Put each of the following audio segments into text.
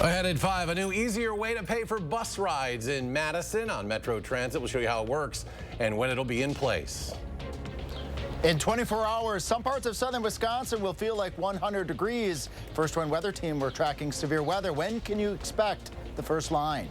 Ahead at 5, a new easier way to pay for bus rides in Madison on Metro Transit. We'll show you how it works and when it'll be in place. In 24 hours, some parts of southern Wisconsin will feel like 100 degrees. First Wind weather team, we're tracking severe weather. When can you expect the first line?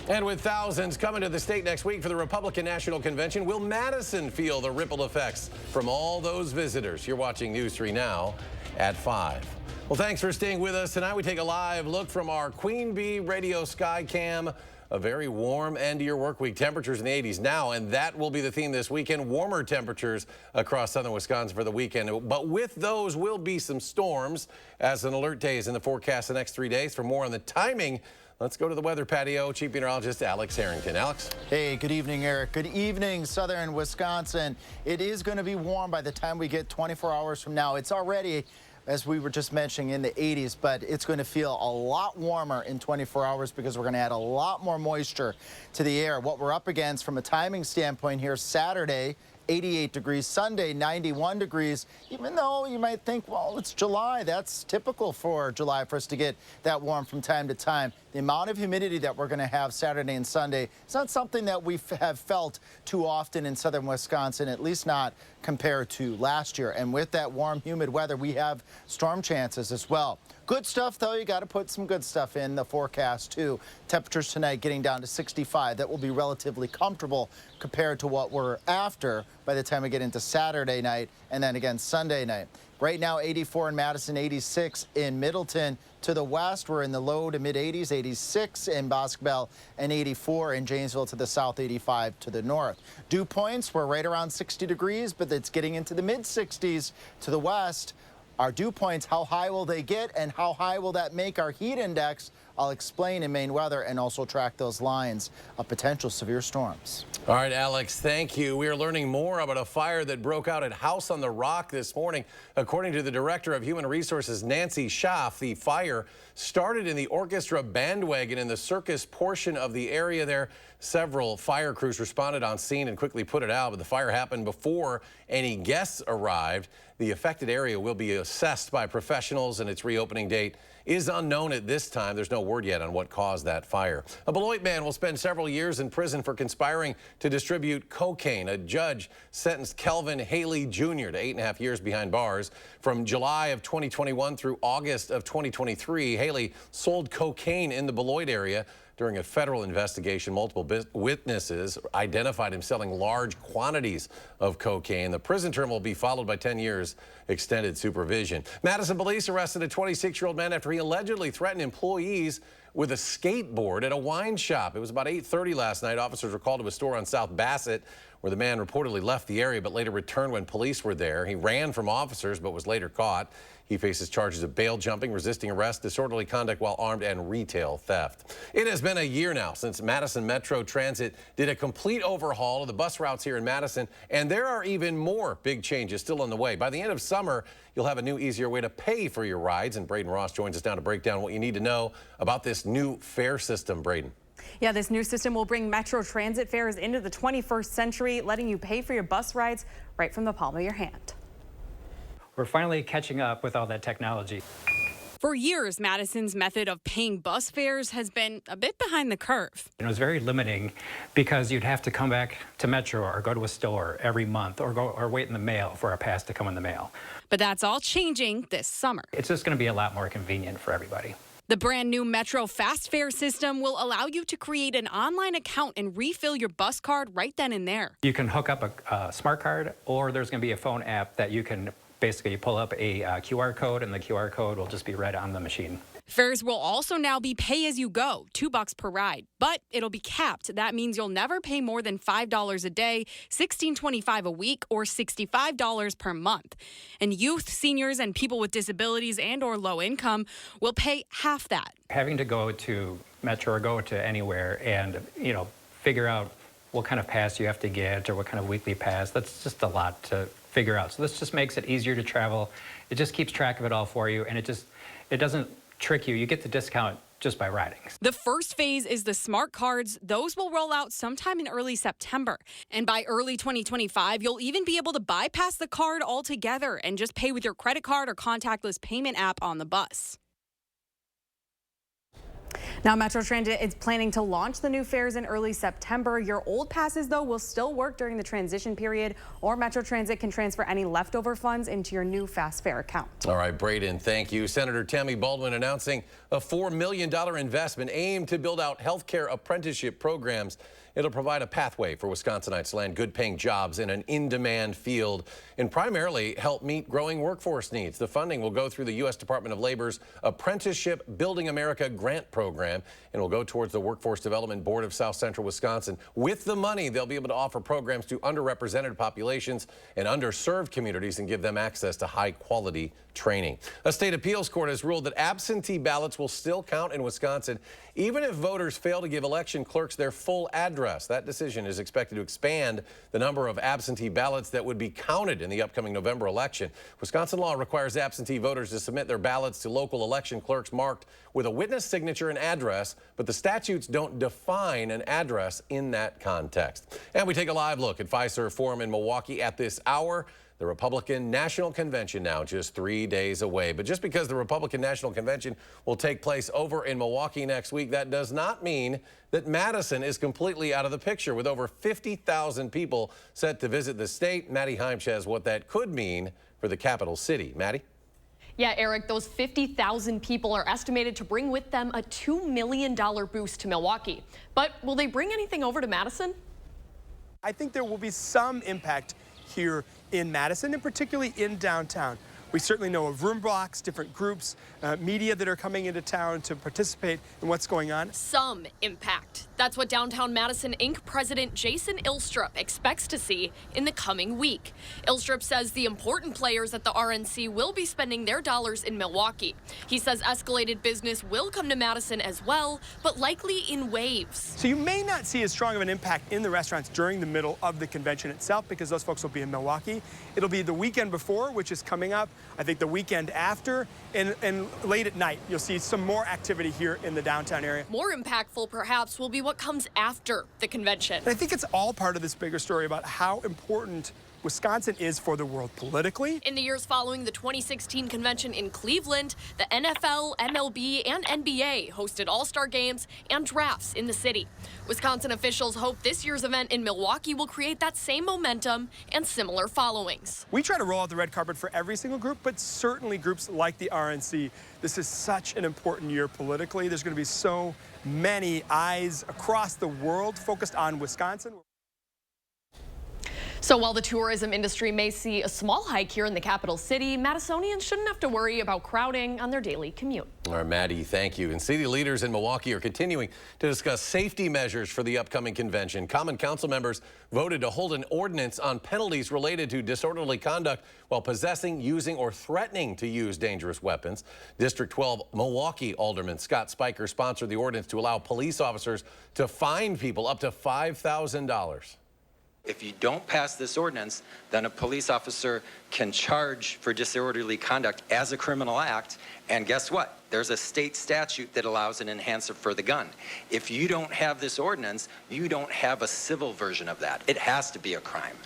And with thousands coming to the state next week for the Republican National Convention, will Madison feel the ripple effects from all those visitors? You're watching News 3 now at 5. Well, thanks for staying with us. Tonight we take a live look from our Queen Bee Radio Sky Cam. A very warm end to your work week. Temperatures in the 80s now, and that will be the theme this weekend. Warmer temperatures across southern Wisconsin for the weekend. But with those will be some storms as an alert day is in the forecast the next 3 days. For more on the timing, let's go to the weather patio. Chief Meteorologist Alex Harrington. Alex? Hey, good evening, Eric. Good evening, southern Wisconsin. It is going to be warm by the time we get 24 hours from now. It's already, as we were just mentioning, in the 80s, but it's going to feel a lot warmer in 24 hours because we're going to add a lot more moisture to the air. What we're up against from a timing standpoint here, Saturday, 88 degrees, Sunday, 91 degrees, even though you might think, well, it's July. That's typical for July for us to get that warm from time to time. The amount of humidity that we're going to have Saturday and Sunday is not something that we have felt too often in southern Wisconsin, at least not compared to last year. And with that warm, humid weather, we have storm chances as well. Good stuff, though. You got to put some good stuff in the forecast, too. Temperatures tonight getting down to 65. That will be relatively comfortable compared to what we're after by the time we get into Saturday night and then again Sunday night. Right now, 84 in Madison, 86 in Middleton. To the west, we're in the low to mid-80s, 86 in Boscobel, and 84 in Janesville to the south, 85 to the north. Dew points, we're right around 60 degrees, but it's getting into the mid-60s to the west. Our dew points, how high will they get and how high will that make our heat index? I'll explain in Maine weather and also track those lines of potential severe storms. All right, Alex, thank you. We are learning more about a fire that broke out at House on the Rock this morning. According to the Director of Human Resources, Nancy Schaff, the fire started in the orchestra bandwagon in the circus portion of the area there. Several fire crews responded on scene and quickly put it out, but the fire happened before any guests arrived. The affected area will be assessed by professionals, and its reopening date is unknown at this time. There's no word yet on what caused that fire. A Beloit man will spend several years in prison for conspiring to distribute cocaine. A judge sentenced Kelvin Haley Jr. to 8.5 years behind bars. From July of 2021 through August of 2023, Haley sold cocaine in the Beloit area. During a federal investigation, multiple witnesses identified him selling large quantities of cocaine. The prison term will be followed by 10 years extended supervision. Madison police arrested a 26-year-old man after he allegedly threatened employees with a skateboard at a wine shop. It was about 8:30 last night. Officers were called to a store on South Bassett where the man reportedly left the area but later returned when police were there. He ran from officers but was later caught. He faces charges of bail jumping, resisting arrest, disorderly conduct while armed, and retail theft. It has been a year now since Madison Metro Transit did a complete overhaul of the bus routes here in Madison, and there are even more big changes still on the way. By the end of summer, you'll have a new, easier way to pay for your rides, and Braden Ross joins us now to break down what you need to know about this new fare system. Braden. Yeah, this new system will bring Metro Transit fares into the 21st century, letting you pay for your bus rides right from the palm of your hand. We're finally catching up with all that technology. For years, Madison's method of paying bus fares has been a bit behind the curve. It was very limiting because you'd have to come back to Metro or go to a store every month or wait in the mail for a pass to come in the mail. But that's all changing this summer. It's just going to be a lot more convenient for everybody. The brand new Metro Fast Fare system will allow you to create an online account and refill your bus card right then and there. You can hook up a smart card, or there's going to be a phone app that you can basically pull up a QR code, and the QR code will just be read on the machine. Fares will also now be pay as you go, $2 per ride, but it'll be capped. That means you'll never pay more than $5 a day, $16.25 a week, or $65 per month. And youth, seniors, and people with disabilities and or low income will pay half that. Having to go to Metro or go to anywhere and, figure out what kind of pass you have to get or what kind of weekly pass, that's just a lot to figure out. So this just makes it easier to travel. It just keeps track of it all for you, and it doesn't trick you. You get the discount just by riding. The first phase is the smart cards. Those will roll out sometime in early September. And by early 2025, you'll even be able to bypass the card altogether and just pay with your credit card or contactless payment app on the bus. Now, Metro Transit is planning to launch the new fares in early September. Your old passes, though, will still work during the transition period, or Metro Transit can transfer any leftover funds into your new fast fare account. All right, Braden, thank you. Senator Tammy Baldwin announcing a $4 million investment aimed to build out healthcare apprenticeship programs. It'll provide a pathway for Wisconsinites to land good-paying jobs in an in-demand field and primarily help meet growing workforce needs. The funding will go through the U.S. Department of Labor's Apprenticeship Building America grant program and will go towards the Workforce Development Board of South Central Wisconsin. With the money, they'll be able to offer programs to underrepresented populations and underserved communities and give them access to high-quality training. A state appeals court has ruled that absentee ballots will still count in Wisconsin, even if voters fail to give election clerks their full address. That decision is expected to expand the number of absentee ballots that would be counted in the upcoming November election. Wisconsin law requires absentee voters to submit their ballots to local election clerks marked with a witness signature and address, but the statutes don't define an address in that context. And we take a live look at Fiserv Forum in Milwaukee at this hour. The Republican National Convention now just 3 days away. But just because the Republican National Convention will take place over in Milwaukee next week, that does not mean that Madison is completely out of the picture. With over 50,000 people set to visit the state, Maddie Heimsch has what that could mean for the capital city. Maddie? Yeah, Eric, those 50,000 people are estimated to bring with them a $2 million boost to Milwaukee. But will they bring anything over to Madison? I think there will be some impact here in Madison, and particularly in downtown. We certainly know of room blocks, different groups, media that are coming into town to participate in what's going on. Some impact. That's what Downtown Madison Inc. President Jason Ilstrup expects to see in the coming week. Ilstrup says the important players at the RNC will be spending their dollars in Milwaukee. He says escalated business will come to Madison as well, but likely in waves. So you may not see as strong of an impact in the restaurants during the middle of the convention itself because those folks will be in Milwaukee. It'll be the weekend before, which is coming up. I think the weekend after, and late at night, you'll see some more activity here in the downtown area. More impactful, perhaps, will be what comes after the convention. And I think it's all part of this bigger story about how important Wisconsin is for the world politically. In the years following the 2016 convention in Cleveland, the NFL, MLB, and NBA hosted all-star games and drafts in the city. Wisconsin officials hope this year's event in Milwaukee will create that same momentum and similar followings. We try to roll out the red carpet for every single group, but certainly groups like the RNC. This is such an important year politically. There's going to be so many eyes across the world focused on Wisconsin. So while the tourism industry may see a small hike here in the capital city, Madisonians shouldn't have to worry about crowding on their daily commute. All right, Maddie, thank you. And city leaders in Milwaukee are continuing to discuss safety measures for the upcoming convention. Common Council members voted to hold an ordinance on penalties related to disorderly conduct while possessing, using, or threatening to use dangerous weapons. District 12 Milwaukee Alderman Scott Spiker sponsored the ordinance to allow police officers to fine people up to $5,000. If you don't pass this ordinance, then a police officer can charge for disorderly conduct as a criminal act. And guess what? There's a state statute that allows an enhancer for the gun. If you don't have this ordinance, you don't have a civil version of that. It has to be a crime.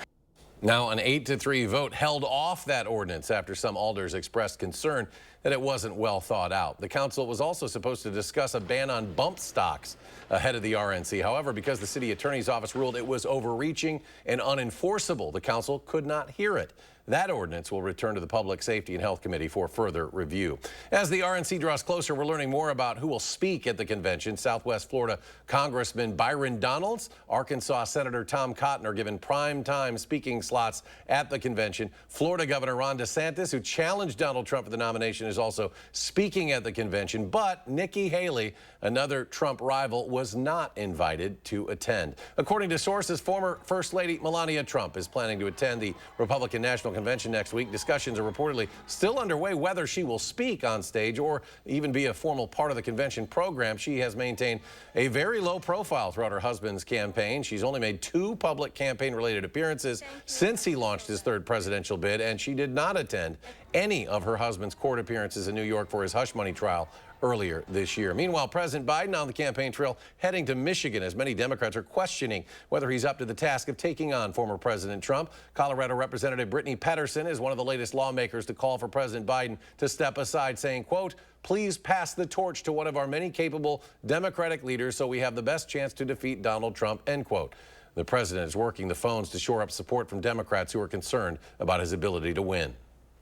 Now, an 8-3 vote held off that ordinance after some alders expressed concern that it wasn't well thought out. The council was also supposed to discuss a ban on bump stocks ahead of the RNC. However, because the city attorney's office ruled it was overreaching and unenforceable, the council could not hear it. That ordinance will return to the Public Safety and Health Committee for further review. As the RNC draws closer, we're learning more about who will speak at the convention. Southwest Florida Congressman Byron Donalds, Arkansas Senator Tom Cotton are given prime time speaking slots at the convention. Florida Governor Ron DeSantis, who challenged Donald Trump for the nomination, is also speaking at the convention. But Nikki Haley, another Trump rival, was not invited to attend. According to sources, former First Lady Melania Trump is planning to attend the Republican National Convention next week. Discussions are reportedly still underway whether she will speak on stage or even be a formal part of the convention program. She has maintained a very low profile throughout her husband's campaign. She's only made 2 public campaign-related appearances since he launched his 3rd presidential bid, and she did not attend any of her husband's court appearances in New York for his hush money trial earlier this year. Meanwhile, President Biden on the campaign trail heading to Michigan as many Democrats are questioning whether he's up to the task of taking on former President Trump. Colorado Representative Brittany Petterson is one of the latest lawmakers to call for President Biden to step aside, saying, quote, please pass the torch to one of our many capable Democratic leaders so we have the best chance to defeat Donald Trump, end quote. The president is working the phones to shore up support from Democrats who are concerned about his ability to win.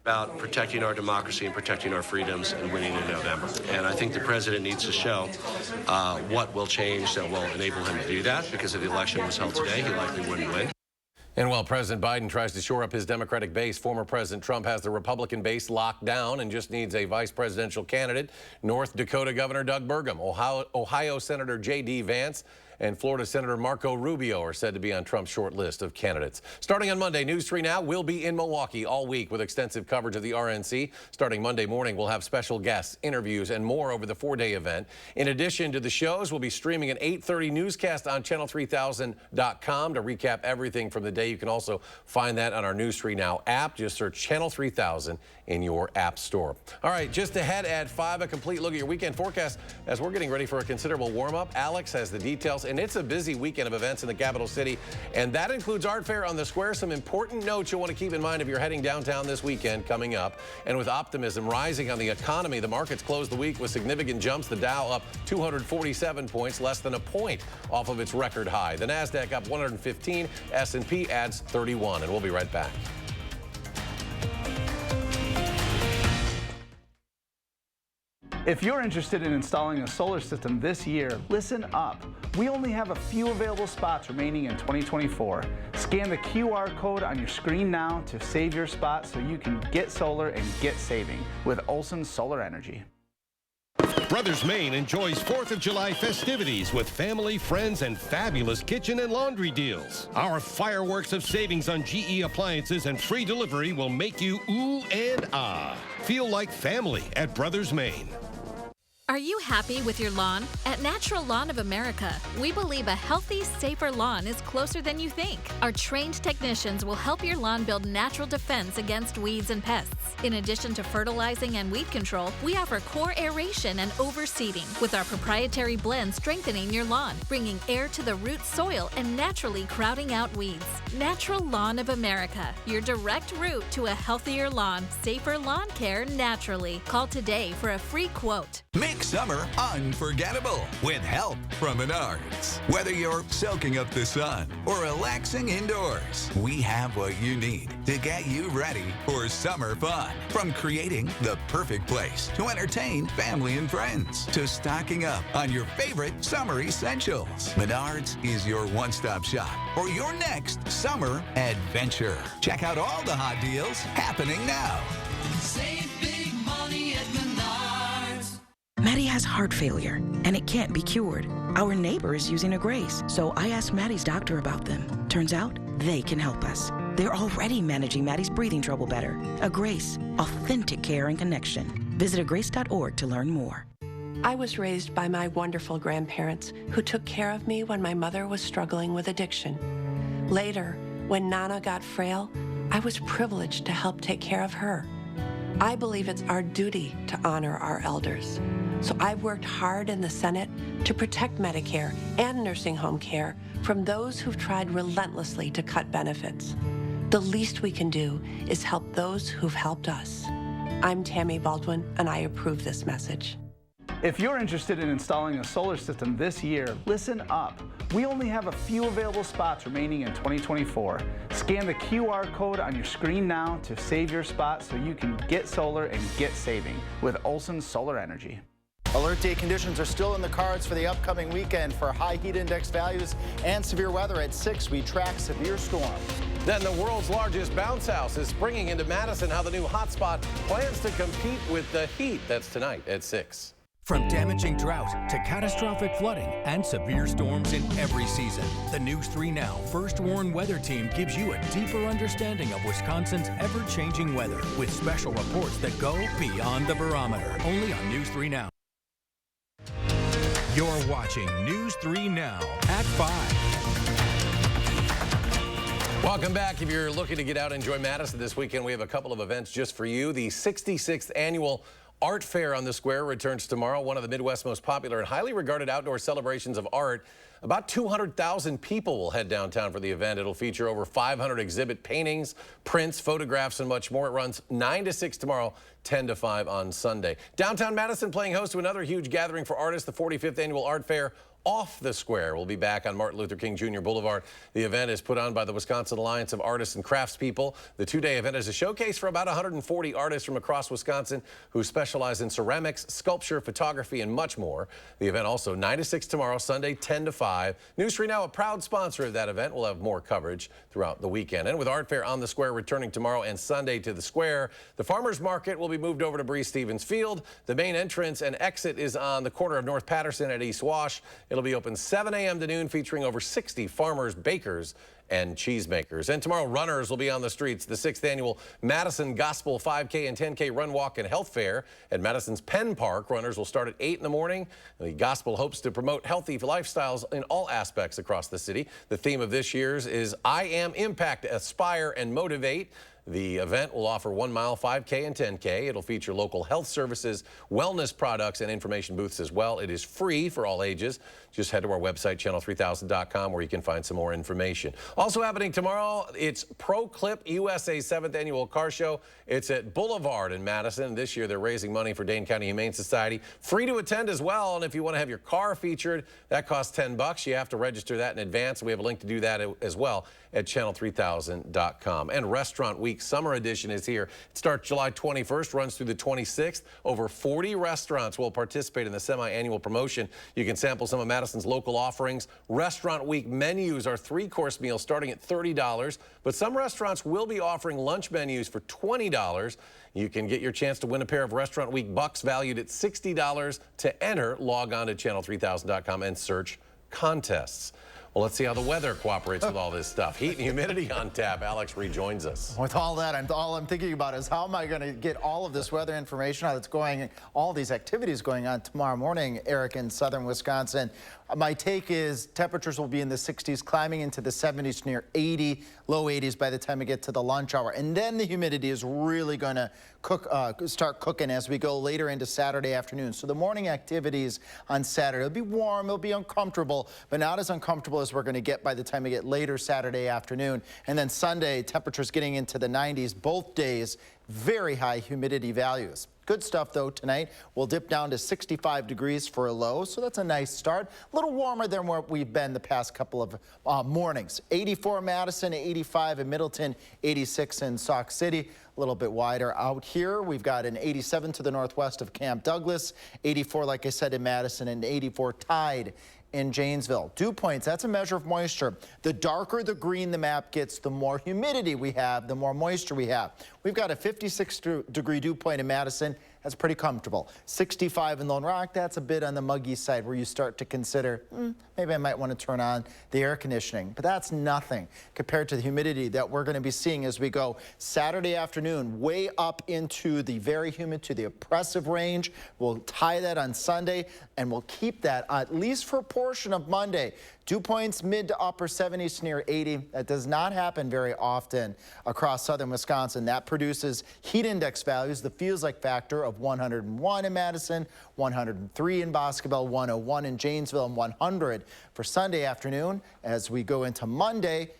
About protecting our democracy and protecting our freedoms and winning in November. And I think the president needs to show what will change that will enable him to do that, because if the election was held today, he likely wouldn't win. And while President Biden tries to shore up his Democratic base, former President Trump has the Republican base locked down and just needs a vice presidential candidate. North Dakota Governor Doug Burgum, Ohio Senator J.D. Vance, and Florida Senator Marco Rubio are said to be on Trump's short list of candidates. Starting on Monday, News 3 Now will be in Milwaukee all week with extensive coverage of the RNC. Starting Monday morning, we'll have special guests, interviews, and more over the 4-day event. In addition to the shows, we'll be streaming an 8:30 newscast on channel3000.com to recap everything from the day. You can also find that on our News 3 Now app. Just search Channel 3000 in your app store. All right, just ahead at 5, a complete look at your weekend forecast as we're getting ready for a considerable warm-up. Alex has the details, and it's a busy weekend of events in the capital city, and that includes Art Fair on the Square. Some important notes you'll want to keep in mind if you're heading downtown this weekend coming up. And with optimism rising on the economy, the markets closed the week with significant jumps. The Dow up 247 points, less than a point off of its record high. The Nasdaq up 115, S&P adds 31, and we'll be right back. If you're interested in installing a solar system this year, listen up. We only have a few available spots remaining in 2024. Scan the QR code on your screen now to save your spot so you can get solar and get saving with Olson Solar Energy. Brothers Maine enjoys 4th of July festivities with family, friends, and fabulous kitchen and laundry deals. Our fireworks of savings on GE appliances and free delivery will make you ooh and ah. Feel like family at Brothers Maine. Are you happy with your lawn? At Natural Lawn of America, we believe a healthy, safer lawn is closer than you think. Our trained technicians will help your lawn build natural defense against weeds and pests. In addition to fertilizing and weed control, we offer core aeration and overseeding, with our proprietary blend strengthening your lawn, bringing air to the root soil and naturally crowding out weeds. Natural Lawn of America, your direct route to a healthier lawn, safer lawn care naturally. Call today for a free quote. Make summer unforgettable with help from Menards. Whether you're soaking up the sun or relaxing indoors, we have what you need to get you ready for summer fun. From creating the perfect place to entertain family and friends to stocking up on your favorite summer essentials, Menards is your one-stop shop for your next summer adventure. Check out all the hot deals happening now. Save big money at Menards. Maddie has heart failure, and it can't be cured. Our neighbor is using a Grace, so I asked Maddie's doctor about them. Turns out, they can help us. They're already managing Maddie's breathing trouble better. A Grace, authentic care and connection. Visit agrace.org to learn more. I was raised by my wonderful grandparents who took care of me when my mother was struggling with addiction. Later, when Nana got frail, I was privileged to help take care of her. I believe it's our duty to honor our elders. So I've worked hard in the Senate to protect Medicare and nursing home care from those who've tried relentlessly to cut benefits. The least we can do is help those who've helped us. I'm Tammy Baldwin, and I approve this message. If you're interested in installing a solar system this year, listen up. We only have a few available spots remaining in 2024. Scan the QR code on your screen now to save your spot so you can get solar and get saving with Olson Solar Energy. Alert day conditions are still in the cards for the upcoming weekend. For high heat index values and severe weather at 6, we track severe storms. Then the world's largest bounce house is springing into Madison. How the new hotspot plans to compete with the heat. That's tonight at 6. From damaging drought to catastrophic flooding and severe storms in every season, the News 3 Now First Warn Weather Team gives you a deeper understanding of Wisconsin's ever-changing weather with special reports that go beyond the barometer. Only on News 3 Now. You're watching News 3 Now at 5. Welcome back. If you're looking to get out and enjoy Madison this weekend, we have a couple of events just for you. The 66th annual Art Fair on the Square returns tomorrow, one of the Midwest's most popular and highly regarded outdoor celebrations of art. About 200,000 people will head downtown for the event. It'll feature over 500 exhibit paintings, prints, photographs, and much more. It runs 9 to 6 tomorrow, 10 to 5 on Sunday. Downtown Madison playing host to another huge gathering for artists, the 45th Annual Art Fair off the Square. We'll be back on Martin Luther King Jr. Boulevard. The event is put on by the Wisconsin Alliance of Artists and Craftspeople. The two-day event is a showcase for about 140 artists from across Wisconsin who specialize in ceramics, sculpture, photography, and much more. The event also 9 to 6 tomorrow, Sunday 10 to 5. News 3 Now, a proud sponsor of that event. We'll have more coverage throughout the weekend. And with Art Fair on the Square returning tomorrow and Sunday to the Square, the Farmers Market will be moved over to Breese Stevens Field. The main entrance and exit is on the corner of North Patterson at East Wash. It'll be open 7 a.m. to noon, featuring over 60 farmers, bakers, and cheesemakers. And tomorrow, runners will be on the streets. The 6th Annual Madison Gospel 5K and 10K Run, Walk, and Health Fair at Madison's Penn Park. Runners will start at 8 in the morning. The Gospel hopes to promote healthy lifestyles in all aspects across the city. The theme of this year's is I Am Impact, Aspire, and Motivate. The event will offer 1 mile, 5K, and 10K. It'll feature local health services, wellness products, and information booths as well. It is free for all ages. Just head to our website, channel3000.com, where you can find some more information. Also happening tomorrow, it's Pro Clip USA's 7th Annual Car Show. It's at Boulevard in Madison. This year, they're raising money for Dane County Humane Society. Free to attend as well, and if you want to have your car featured, that costs $10. You have to register that in advance. We have a link to do that as well at channel3000.com. And Restaurant Week Summer Edition is here. It starts July 21st, runs through the 26th. Over 40 restaurants will participate in the semi-annual promotion. You can sample some of Madison's local offerings. Restaurant Week menus are 3-course meals starting at $30, but some restaurants will be offering lunch menus for $20. You can get your chance to win a pair of Restaurant Week bucks valued at $60. To enter, log on to channel3000.com and search contests. Well, let's see how the weather cooperates with all this stuff. Heat and humidity on tap. Alex rejoins us. With all that, all I'm thinking about is how am I going to get all of this weather information, how it's going, all these activities going on tomorrow morning, Eric, in southern Wisconsin. My take is temperatures will be in the 60s, climbing into the 70s, near 80, low 80s by the time we get to the lunch hour. And then the humidity is really going to start cooking as we go later into Saturday afternoon. So the morning activities on Saturday, it'll be warm, it'll be uncomfortable, but not as uncomfortable as we're going to get by the time we get later Saturday afternoon. And then Sunday, temperatures getting into the 90s, both days, very high humidity values. Good stuff, though, tonight. We'll dip down to 65 degrees for a low, so that's a nice start. A little warmer than where we've been the past couple of mornings. 84 in Madison, 85 in Middleton, 86 in Sauk City. A little bit wider out here. We've got an 87 to the northwest of Camp Douglas, 84, like I said, in Madison, and 84 tied in Janesville. Dew points, that's a measure of moisture. The darker the green the map gets, the more humidity we have, the more moisture we have. We've got a 56-degree dew point in Madison. That's pretty comfortable. 65 in Lone Rock, that's a bit on the muggy side where you start to consider, maybe I might want to turn on the air conditioning. But that's nothing compared to the humidity that we're going to be seeing as we go Saturday afternoon, way up into the very humid to the oppressive range. We'll tie that on Sunday, and we'll keep that at least for a portion of Monday. Dew points mid to upper 70s near 80. That does not happen very often across southern Wisconsin. That produces heat index values, the feels like factor of 101 in Madison, 103 in Boscobel, 101 in Janesville, and 100 for Sunday afternoon. As we go into Monday,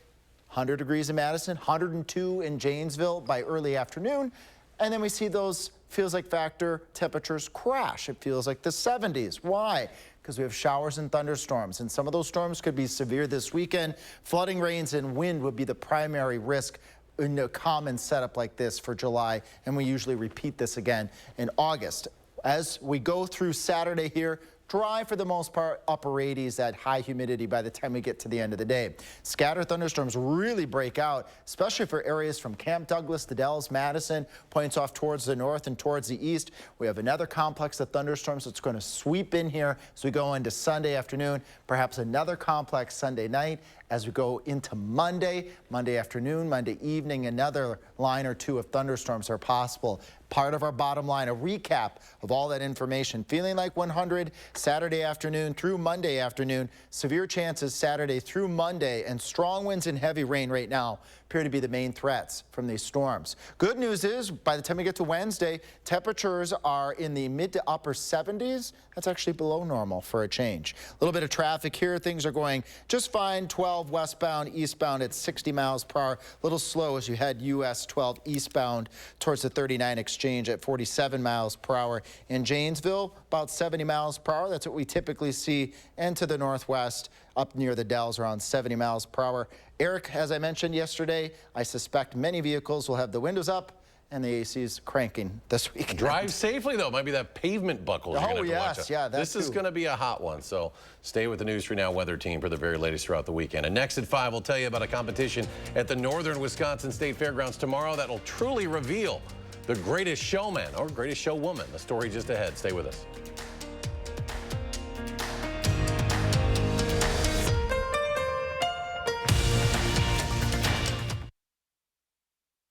100 degrees in Madison, 102 in Janesville by early afternoon. And then we see those feels like factor temperatures crash. It feels like the 70s. Why? Because we have showers and thunderstorms, and some of those storms could be severe this weekend. Flooding, rains, and wind would be the primary risk in a common setup like this for July, and we usually repeat this again in August. As we go through Saturday here, dry for the most part, upper 80s, that high humidity by the time we get to the end of the day. Scattered thunderstorms really break out, especially for areas from Camp Douglas, the Dells, Madison, points off towards the north and towards the east. We have another complex of thunderstorms that's going to sweep in here as we go into Sunday afternoon, perhaps another complex Sunday night. As we go into Monday afternoon, Monday evening, another line or two of thunderstorms are possible. Part of our bottom line, a recap of all that information. Feeling like 100 Saturday afternoon through Monday afternoon. Severe chances Saturday through Monday, and strong winds and heavy rain right now appear to be the main threats from these storms. Good news is, by the time we get to Wednesday, temperatures are in the mid to upper 70s. That's actually below normal for a change. A little bit of traffic here. Things are going just fine. 12 westbound, eastbound at 60 miles per hour. A little slow as you head US 12 eastbound towards the 39 exchange at 47 miles per hour. In Janesville, about 70 miles per hour. That's what we typically see. And to the northwest, up near the Dells, around 70 miles per hour. Eric, as I mentioned yesterday, I suspect many vehicles will have the windows up and the AC's cranking this week. Drive safely, though. Might be that pavement buckle. Oh, yes. Yeah, this is going to be a hot one, so stay with the News 3 Now weather team for the very latest throughout the weekend. And next at 5, we'll tell you about a competition at the Northern Wisconsin State Fairgrounds tomorrow that will truly reveal the greatest showman or greatest showwoman. The story just ahead. Stay with us.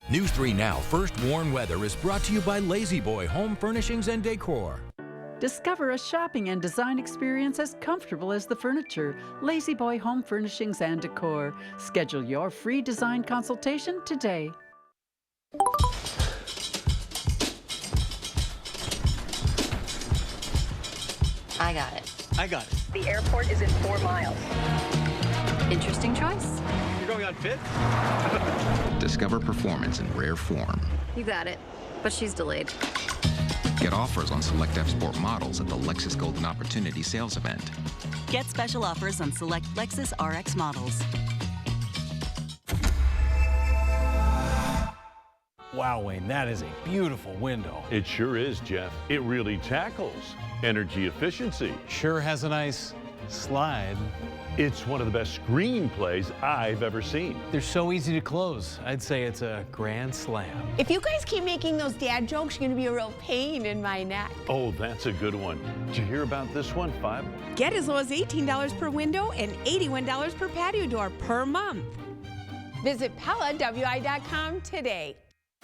News 3 Now First Warn Weather is brought to you by Lazy Boy Home Furnishings and Decor. Discover a shopping and design experience as comfortable as the furniture. Lazy Boy Home Furnishings and Decor. Schedule your free design consultation today. I got it. I got it. The airport is in 4 miles. Interesting choice. You're going on fit? Discover performance in rare form. You got it. But she's delayed. Get offers on select F-Sport models at the Lexus Golden Opportunity sales event. Get special offers on select Lexus RX models. Wow, Wayne, that is a beautiful window. It sure is, Jeff. It really tackles energy efficiency. Sure has a nice slide. It's one of the best screenplays I've ever seen. They're so easy to close. I'd say it's a grand slam. If you guys keep making those dad jokes, you're gonna be a real pain in my neck. Oh, that's a good one. Did you hear about this one, Five? Get as low as $18 per window and $81 per patio door per month. Visit PellaWI.com today.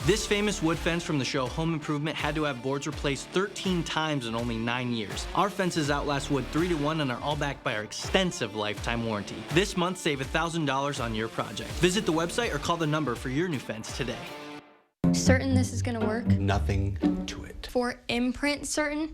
This famous wood fence from the show Home Improvement had to have boards replaced 13 times in only 9 years. Our fences outlast wood 3 to 1 and are all backed by our extensive lifetime warranty. This month, save $1,000 on your project. Visit the website or call the number for your new fence today. Certain this is gonna work? Nothing to it. For imprint certain?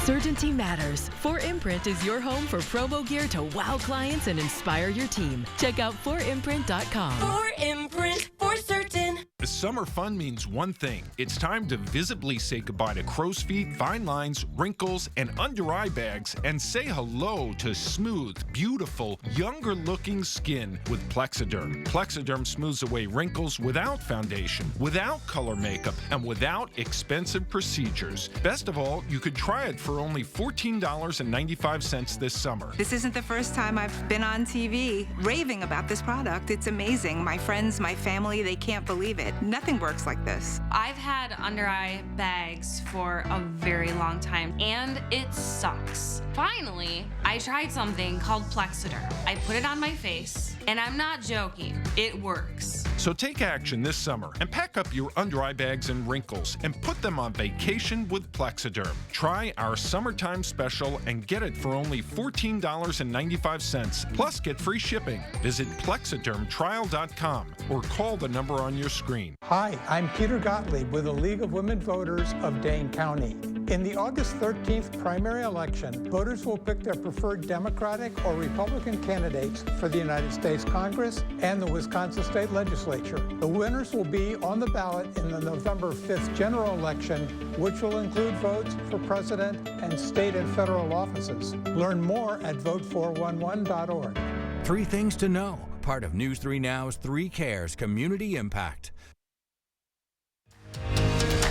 Certainty matters. 4imprint is your home for promo gear to wow clients and inspire your team. Check out 4imprint.com. 4imprint, for certain. Summer fun means one thing. It's time to visibly say goodbye to crow's feet, fine lines, wrinkles, and under eye bags, and say hello to smooth, beautiful, younger looking skin with Plexiderm. Plexiderm smooths away wrinkles without foundation, without color makeup, and without expensive procedures. Best of all, you could try it for only $14.95 this summer. This isn't the first time I've been on TV raving about this product. It's amazing. My friends, my family, they can't believe it. Nothing works like this. I've had under eye bags for a very long time, and it sucks. Finally, I tried something called Plexiderm. I put it on my face, and I'm not joking, it works. So take action this summer and pack up your under eye bags and wrinkles and put them on vacation with Plexiderm. Try our summertime special and get it for only $14.95, plus get free shipping. Visit plexidermtrial.com or call the number on your screen. Hi, I'm Peter Gottlieb with the League of Women Voters of Dane County. In the August 13th primary election, voters will pick their preferred Democratic or Republican candidates for the United States Congress and the Wisconsin State Legislature. The winners will be on the ballot in the November 5th general election, which will include votes for president and state and federal offices. Learn more at vote411.org. 3 things to know, part of News 3 Now's 3 Cares Community Impact.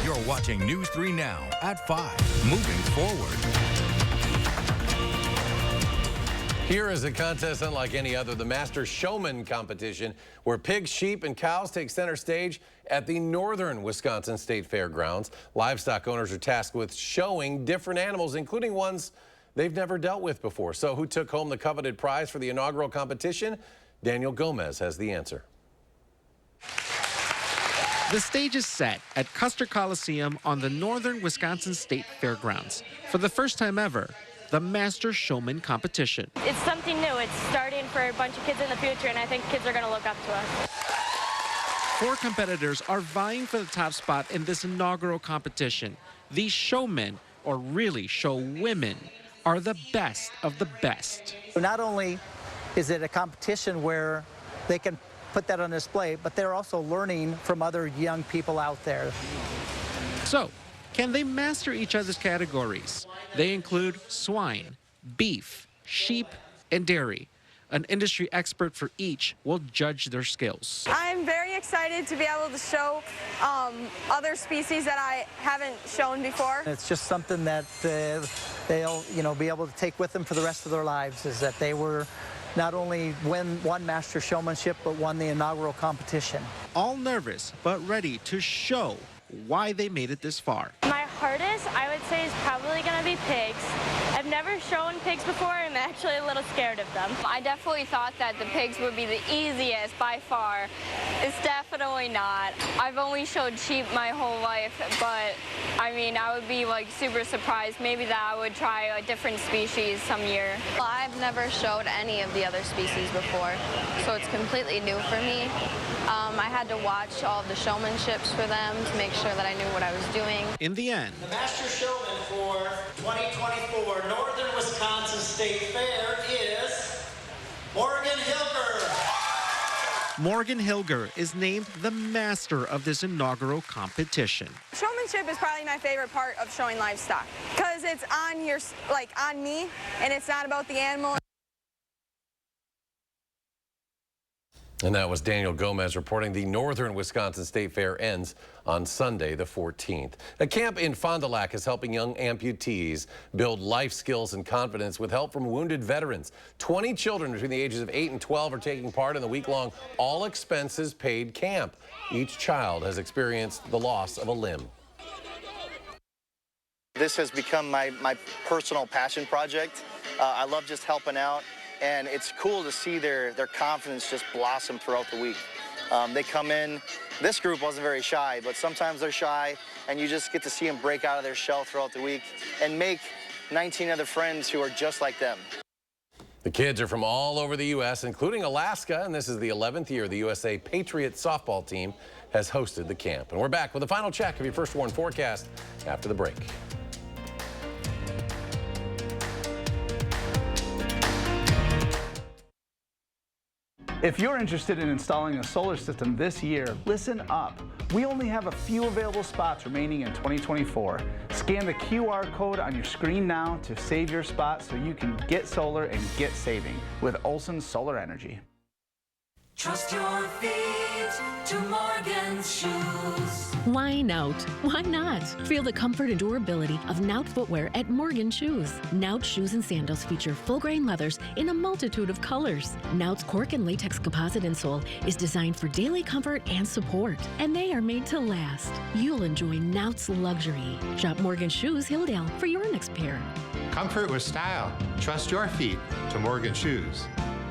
You're watching News 3 Now at 5, moving forward. Here is a contest unlike any other, the Master Showman competition, where pigs, sheep, and cows take center stage at the Northern Wisconsin State Fairgrounds. Livestock owners are tasked with showing different animals, including ones they've never dealt with before. So who took home the coveted prize for the inaugural competition? Daniel Gomez has the answer. The stage is set at Custer Coliseum on the Northern Wisconsin State Fairgrounds. For the first time ever, the Master Showman competition. It's something new. It's starting for a bunch of kids in the future, and I think kids are going to look up to us. 4 competitors are vying for the top spot in this inaugural competition. These showmen, or really show women, are the best of the best. Not only is it a competition where they can put that on display, but they're also learning from other young people out there. So, can they master each other's categories? They include swine, beef, sheep, and dairy. An industry expert for each will judge their skills. I'm very excited to be able to show other species that I haven't shown before. It's just something that they'll be able to take with them for the rest of their lives, is that they were not only won Master Showmanship, but won the inaugural competition. All nervous, but ready to show why they made it this far. My hardest, I would say, is probably going to be pigs. I've never shown pigs before, and I'm actually a little scared of them. I definitely thought that the pigs would be the easiest by far. It's definitely not. I've only showed sheep my whole life, but I mean, I would be like super surprised maybe that I would try a different species some year. Well, I've never showed any of the other species before, so it's completely new for me. I had to watch all of the showmanships for them to make sure that I knew what I was doing. In the end, the Master Showman for 2024 Northern Wisconsin State Fair is Morgan Hilger. Morgan Hilger is named the master of this inaugural competition. Showmanship is probably my favorite part of showing livestock because it's on me, and it's not about the animal. And that was Daniel Gomez reporting. The Northern Wisconsin State Fair ends on Sunday, the 14th. A camp in Fond du Lac is helping young amputees build life skills and confidence with help from wounded veterans. 20 children between the ages of 8 and 12 are taking part in the week-long all-expenses-paid camp. Each child has experienced the loss of a limb. This has become my personal passion project. I love just helping out. And it's cool to see their confidence just blossom throughout the week. They come in, this group wasn't very shy, but sometimes they're shy, and you just get to see them break out of their shell throughout the week and make 19 other friends who are just like them. The kids are from all over the U.S., including Alaska, and this is the 11th year the USA Patriots softball team has hosted the camp. And we're back with a final check of your First Warn forecast after the break. If you're interested in installing a solar system this year, listen up. We only have a few available spots remaining in 2024. Scan the QR code on your screen now to save your spot so you can get solar and get saving with Olson Solar Energy. Trust your feet to Morgan's shoes. Why Nout? Why not? Feel the comfort and durability of Nout footwear at Morgan Shoes. Nout shoes and sandals feature full-grain leathers in a multitude of colors. Nout's cork and latex composite insole is designed for daily comfort and support, and they are made to last. You'll enjoy Nout's luxury. Shop Morgan Shoes Hilldale for your next pair. Comfort with style. Trust your feet to Morgan Shoes.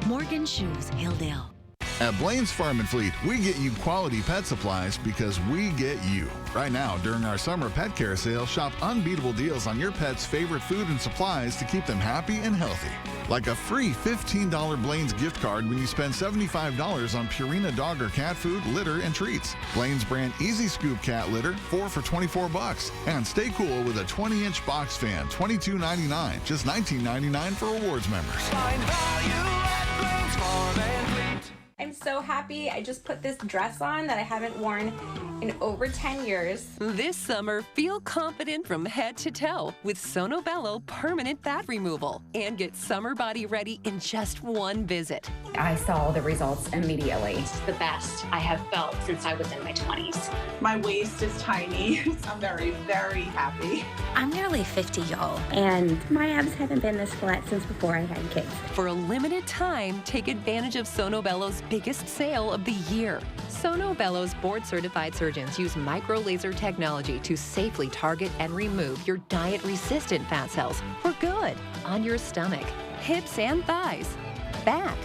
Morgan Shoes Hilldale. At Blaine's Farm and Fleet, we get you quality pet supplies because we get you. Right now, during our summer pet care sale, shop unbeatable deals on your pet's favorite food and supplies to keep them happy and healthy. Like a free $15 Blaine's gift card when you spend $75 on Purina dog or cat food, litter, and treats. Blaine's brand Easy Scoop cat litter, 4 for $24. And stay cool with a 20-inch box fan, $22.99, just $19.99 for rewards members. Find value at Blaine's Farm and Fleet. I'm so happy I just put this dress on that I haven't worn in over 10 years. This summer, feel confident from head to toe with Sono Bello permanent fat removal and get summer body ready in just one visit. I saw the results immediately. It's the best I have felt since I was in my 20s. My waist is tiny. I'm very, very happy. I'm nearly 50, y'all, and my abs haven't been this flat since before I had kids. For a limited time, take advantage of Sono Bello's biggest sale of the year. Sono Bello's board-certified surgeons use micro-laser technology to safely target and remove your diet-resistant fat cells for good on your stomach, hips and thighs, back,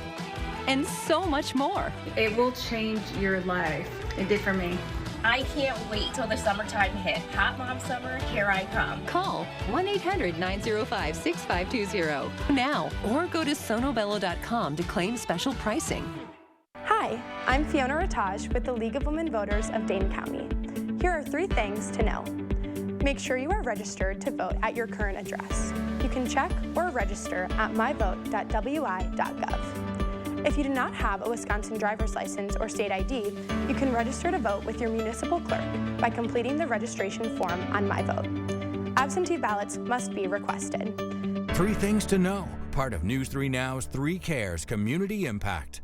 and so much more. It will change your life. It did for me. I can't wait till the summertime hit. Hot Mom Summer, here I come. Call 1-800-905-6520 now or go to sonobello.com to claim special pricing. Hi, I'm Fiona Rataj with the League of Women Voters of Dane County. Here are 3 things to know. Make sure you are registered to vote at your current address. You can check or register at myvote.wi.gov. If you do not have a Wisconsin driver's license or state ID, you can register to vote with your municipal clerk by completing the registration form on MyVote. Absentee ballots must be requested. 3 things to know, part of News 3 Now's 3 Cares Community Impact.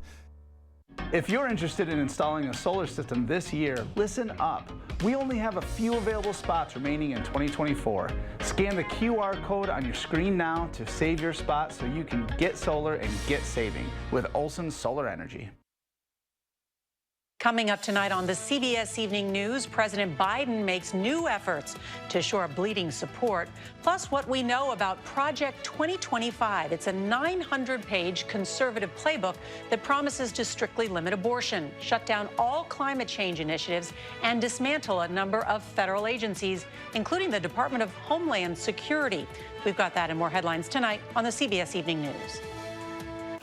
If you're interested in installing a solar system this year, listen up. We only have a few available spots remaining in 2024. Scan the QR code on your screen now to save your spot so you can get solar and get saving with Olson Solar Energy. Coming up tonight on the CBS Evening News, President Biden makes new efforts to shore up bleeding support, plus what we know about Project 2025. It's a 900-page conservative playbook that promises to strictly limit abortion, shut down all climate change initiatives, and dismantle a number of federal agencies, including the Department of Homeland Security. We've got that and more headlines tonight on the CBS Evening News.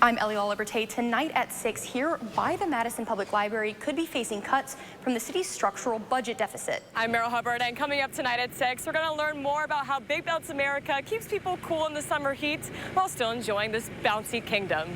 I'm Eliala Liberté. Tonight at 6 here by the Madison Public Library could be facing cuts from the city's structural budget deficit. I'm Meryl Hubbard, and coming up tonight at 6, we're going to learn more about how Big Belts America keeps people cool in the summer heat while still enjoying this bouncy kingdom.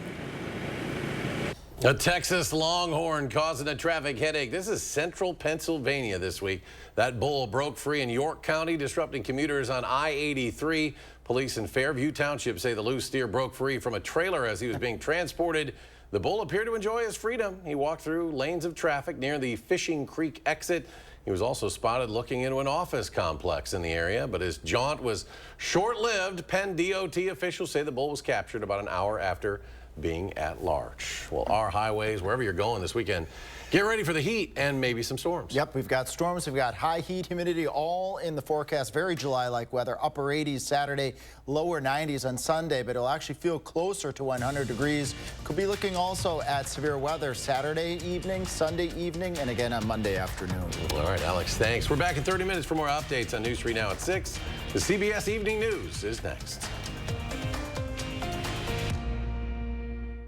A Texas Longhorn causing a traffic headache. This is central Pennsylvania this week. That bull broke free in York County, disrupting commuters on I-83. Police in Fairview Township say the loose steer broke free from a trailer as he was being transported. The bull appeared to enjoy his freedom. He walked through lanes of traffic near the Fishing Creek exit. He was also spotted looking into an office complex in the area, but his jaunt was short-lived. Penn DOT officials say the bull was captured about an hour after being at large. Well, our highways, wherever you're going this weekend, get ready for the heat and maybe some storms. Yep, we've got storms, we've got high heat, humidity, all in the forecast. Very July-like weather. Upper 80s Saturday, lower 90s on Sunday, but it'll actually feel closer to 100 degrees. Could be looking also at severe weather Saturday evening, Sunday evening, and again on Monday afternoon. All right, Alex, thanks. We're back in 30 minutes for more updates on News 3 Now at 6. The CBS Evening News is next.